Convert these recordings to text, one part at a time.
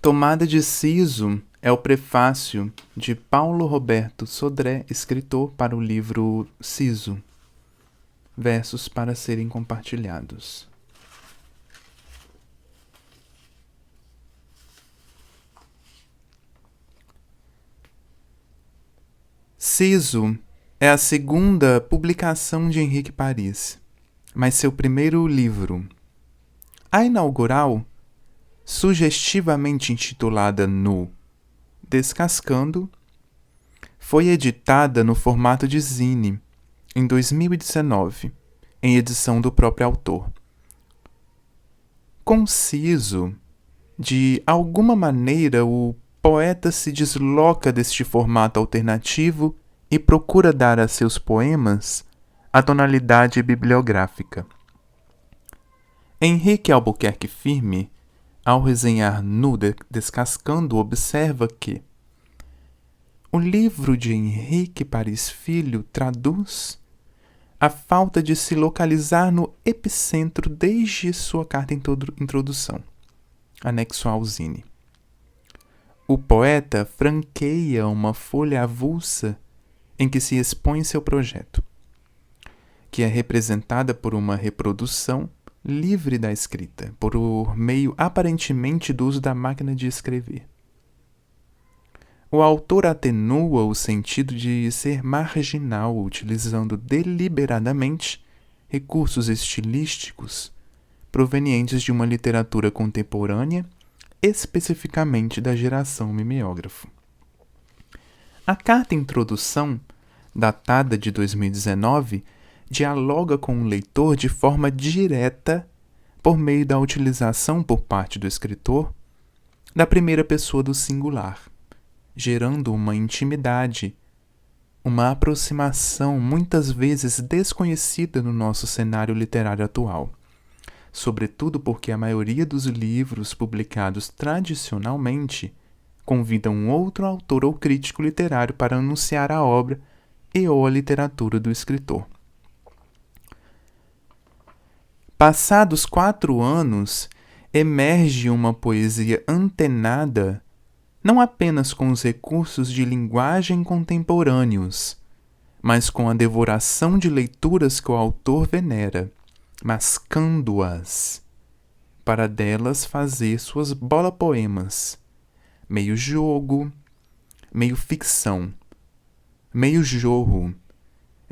Tomada de Siso é o prefácio de Paulo Roberto Sodré, escritor, para o livro Siso, versos para serem compartilhados. Siso é a segunda publicação de Henrique Paris, mas seu primeiro livro. A inaugural, sugestivamente intitulada no Descascando, foi editada no formato de zine em 2019, em edição do próprio autor. Conciso, de alguma maneira o poeta se desloca deste formato alternativo e procura dar a seus poemas a tonalidade bibliográfica. Henrique Albuquerque Firme, ao resenhar no Descascando, observa que o livro de Henrique Paris Filho traduz a falta de se localizar no epicentro desde sua carta introdução, anexo ao zine. O poeta franqueia uma folha avulsa em que se expõe seu projeto, que é representada por uma reprodução livre da escrita, por meio aparentemente do uso da máquina de escrever. O autor atenua o sentido de ser marginal, utilizando deliberadamente recursos estilísticos provenientes de uma literatura contemporânea, especificamente da geração mimeógrafo. A carta introdução, datada de 2019, dialoga com o leitor de forma direta por meio da utilização por parte do escritor da primeira pessoa do singular, gerando uma intimidade, uma aproximação muitas vezes desconhecida no nosso cenário literário atual, sobretudo porque a maioria dos livros publicados tradicionalmente convidam um outro autor ou crítico literário para anunciar a obra e ou a literatura do escritor. Passados 4 anos, emerge uma poesia antenada não apenas com os recursos de linguagem contemporâneos, mas com a devoração de leituras que o autor venera, mascando-as, para delas fazer suas bola-poemas, meio jogo, meio ficção, meio jorro,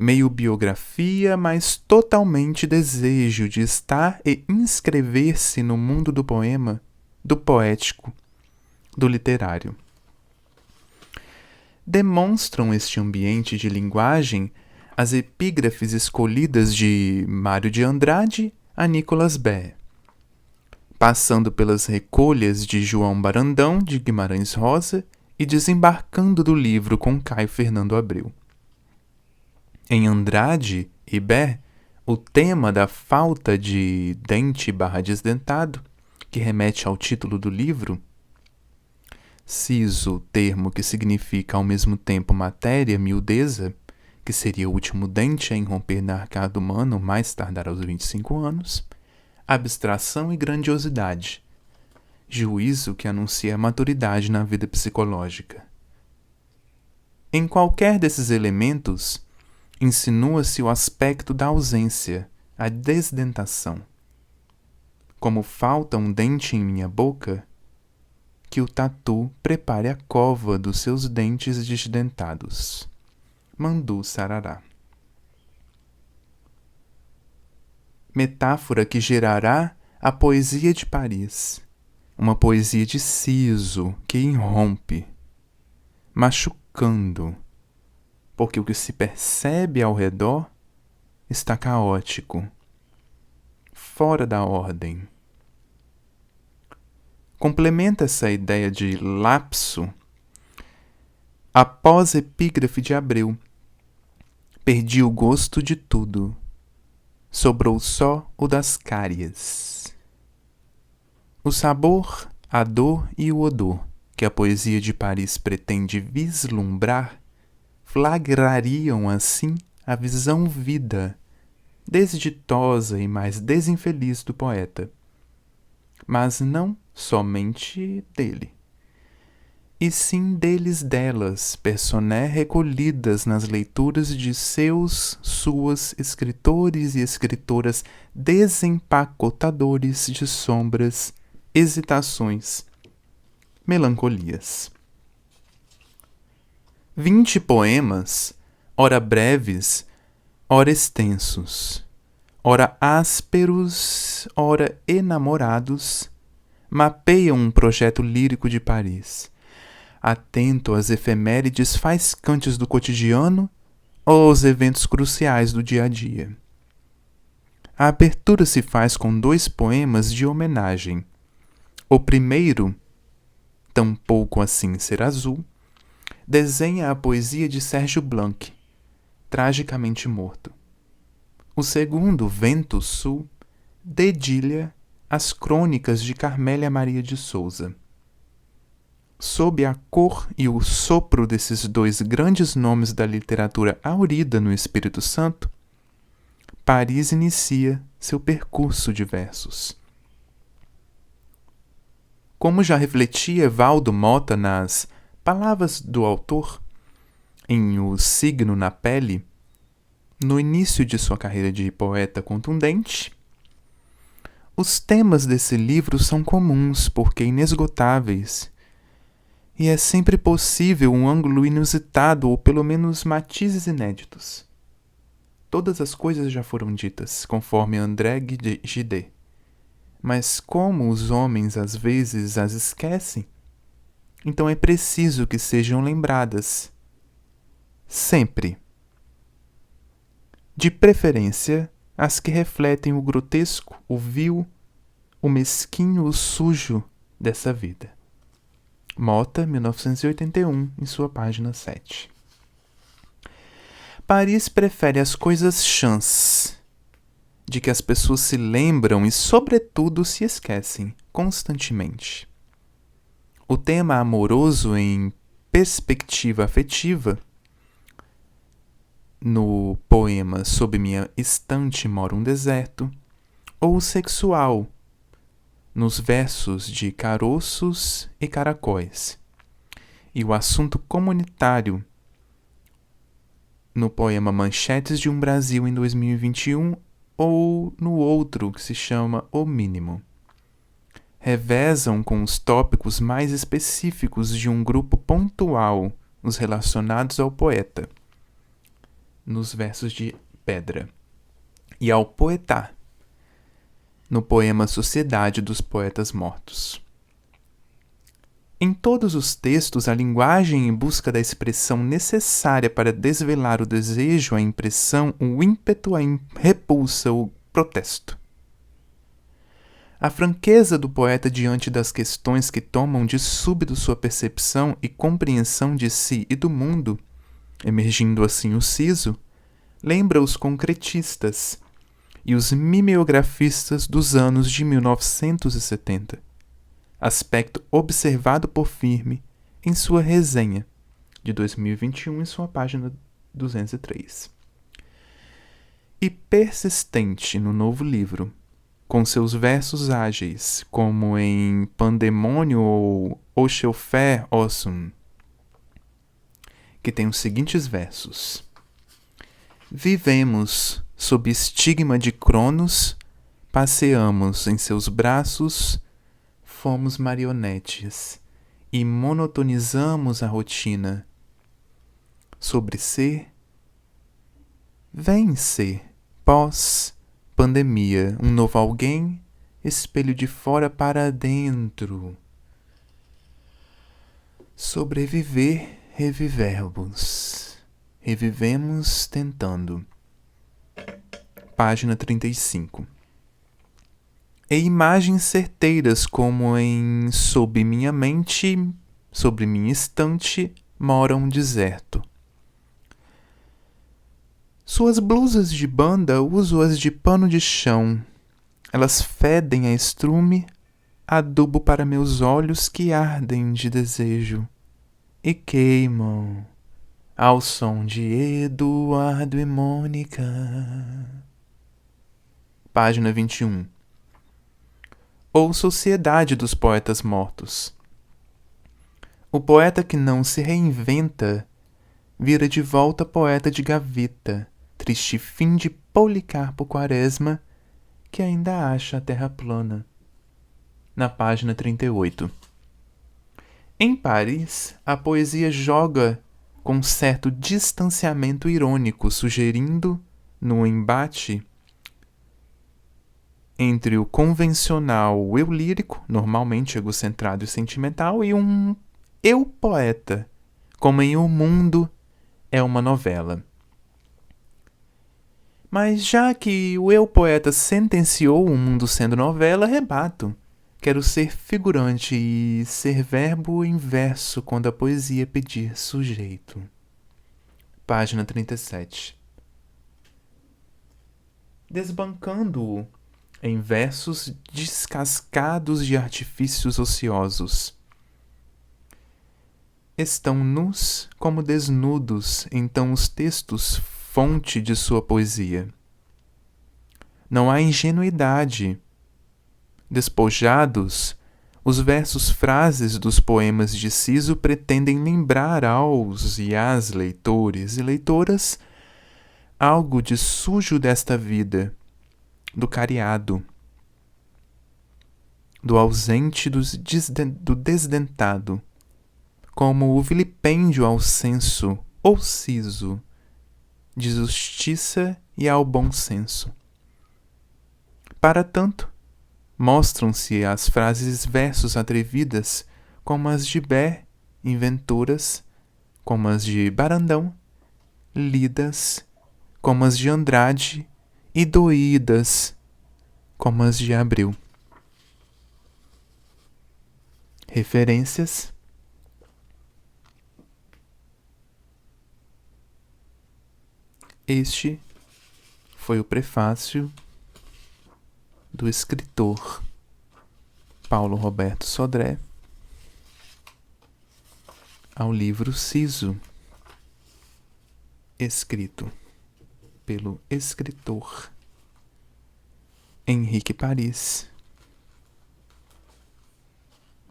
meio biografia, mas totalmente desejo de estar e inscrever-se no mundo do poema, do poético, do literário. Demonstram este ambiente de linguagem as epígrafes escolhidas de Mário de Andrade a Nicolas Ber, passando pelas recolhas de João Brandão de Guimarães Rosa e desembarcando do livro com Caio Fernando Abreu. Em Andrade e Ber, o tema da falta de dente/desdentado, que remete ao título do livro, siso, termo que significa ao mesmo tempo matéria, miudeza, que seria o último dente a irromper na arcada humana, mais tardar aos 25 anos, abstração e grandiosidade, juízo que anuncia a maturidade na vida psicológica. Em qualquer desses elementos, insinua-se o aspecto da ausência, a desdentação. Como falta um dente em minha boca, que o tatu prepare a cova dos seus dentes desdentados. Mandu Sarará. Metáfora que gerará a poesia de Paris, uma poesia de siso que irrompe, machucando, porque o que se percebe ao redor está caótico, fora da ordem. Complementa essa ideia de lapso a pós-epígrafe de Abreu. Perdi o gosto de tudo, sobrou só o das cárias. O sabor, a dor e o odor que a poesia de Paris pretende vislumbrar flagrariam assim a visão vida, desditosa e mais desinfeliz do poeta, mas não somente dele. e sim deles delas, personé recolhidas nas leituras de suas escritores e escritoras desempacotadores de sombras, hesitações, melancolias. 20 poemas, ora breves, ora extensos, ora ásperos, ora enamorados, mapeiam um projeto lírico de Paris, atento às efemérides faiscantes do cotidiano ou aos eventos cruciais do dia a dia. A abertura se faz com 2 poemas de homenagem. O primeiro, Tampouco Assim Ser Azul, desenha a poesia de Sérgio Blanc, tragicamente morto. O segundo, Vento Sul, dedilha as crônicas de Carmélia Maria de Souza. Sob a cor e o sopro desses 2 grandes nomes da literatura aurida no Espírito Santo, Paris inicia seu percurso de versos. Como já refletia Valdo Mota nas Palavras do Autor, em O Signo na Pele, no início de sua carreira de poeta contundente, os temas desse livro são comuns porque inesgotáveis, e é sempre possível um ângulo inusitado ou pelo menos matizes inéditos. Todas as coisas já foram ditas, conforme André Gide, mas como os homens às vezes as esquecem, então é preciso que sejam lembradas. Sempre. De preferência, as que refletem o grotesco, o vil, o mesquinho, o sujo dessa vida. Mota, 1981, em sua página 7. Paris prefere as coisas chãs, de que as pessoas se lembram e, sobretudo, se esquecem constantemente. O tema amoroso em perspectiva afetiva, no poema Sob Minha Estante Mora um Deserto, ou o sexual, nos versos de Caroços e Caracóis, e o assunto comunitário, no poema Manchetes de um Brasil em 2021, ou no outro que se chama O Mínimo. Revezam com os tópicos mais específicos de um grupo pontual, os relacionados ao poeta, nos versos de Pedra, e ao poetá, no poema Sociedade dos Poetas Mortos. Em todos os textos, a linguagem em busca da expressão necessária para desvelar o desejo, a impressão, o ímpeto, a repulsa, o protesto. A franqueza do poeta diante das questões que tomam de súbito sua percepção e compreensão de si e do mundo, emergindo assim o siso, lembra os concretistas e os mimeografistas dos anos de 1970, aspecto observado por Firme em sua resenha de 2021 em sua página 203. E persistente no novo livro, com seus versos ágeis, como em Pandemônio ou Oxelfer Ossum, que tem os seguintes versos. Vivemos sob estigma de Cronos, passeamos em seus braços, fomos marionetes e monotonizamos a rotina. Sobre ser, vem ser, pós-pandemia, um novo alguém, espelho de fora para dentro. Sobreviver, revivermos. Revivemos tentando. Página 35. E imagens certeiras como em Sob minha mente, sobre minha estante, mora um deserto. Suas blusas de banda uso-as de pano de chão. Elas fedem a estrume, adubo para meus olhos que ardem de desejo e queimam ao som de Eduardo e Mônica. Página 21. Ou Sociedade dos Poetas Mortos. O poeta que não se reinventa vira de volta poeta de gaveta, triste fim de Policarpo Quaresma, que ainda acha a terra plana. Na página 38. Em Paris, a poesia joga com certo distanciamento irônico, sugerindo, no embate entre o convencional eu lírico, normalmente egocentrado e sentimental, e um eu poeta, como em O Mundo é uma novela. Mas já que o eu poeta sentenciou o mundo sendo novela, rebato. Quero ser figurante e ser verbo em verso quando a poesia pedir sujeito. Página 37. Desbancando-o em versos descascados de artifícios ociosos. Estão nus como desnudos, então os textos, fonte de sua poesia. Não há ingenuidade. Despojados, os versos frases dos poemas de Ciso pretendem lembrar aos e às leitores e leitoras algo de sujo desta vida, do cariado, do ausente, do desdentado, como o vilipêndio ao senso ou siso, de justiça e ao bom senso. Para tanto, mostram-se as frases versos atrevidas como as de Bé, inventoras, como as de Barandão, lidas, como as de Andrade, e doídas, como as de Abril. Referências: este foi o prefácio do escritor Paulo Roberto Sodré ao livro Ciso, escrito pelo escritor Henrique Paris,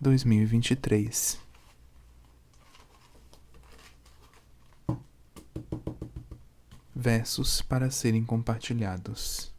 2023. Versos para serem compartilhados.